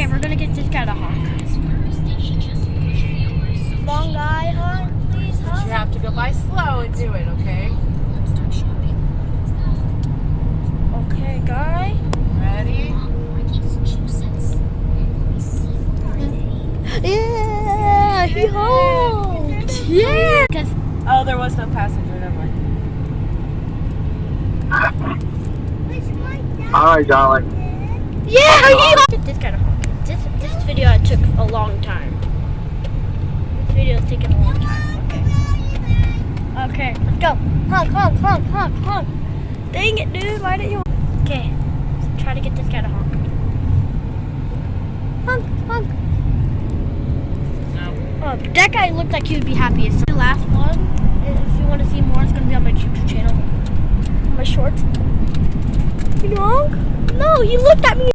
we're gonna get this guy to honk. Come on, guy, honk, please, honk. You have to go by slow and do it, okay? Okay, guy. Ready? Yeah, he honked. Yeah. Oh, there was no passenger. Never mind. All right, darling. Yeah, he honked. This kind of honk. This video took a long time. This video is taking a long time. Okay, let's go. Honk, honk, honk, honk, honk. Dang it, dude. Why didn't you? Okay, let's try to get this guy to honk. Honk, honk. That guy looked like he would be happiest. The last one, if you want to see more, it's going to be on my YouTube channel. My shorts. You honk? No, he looked at me.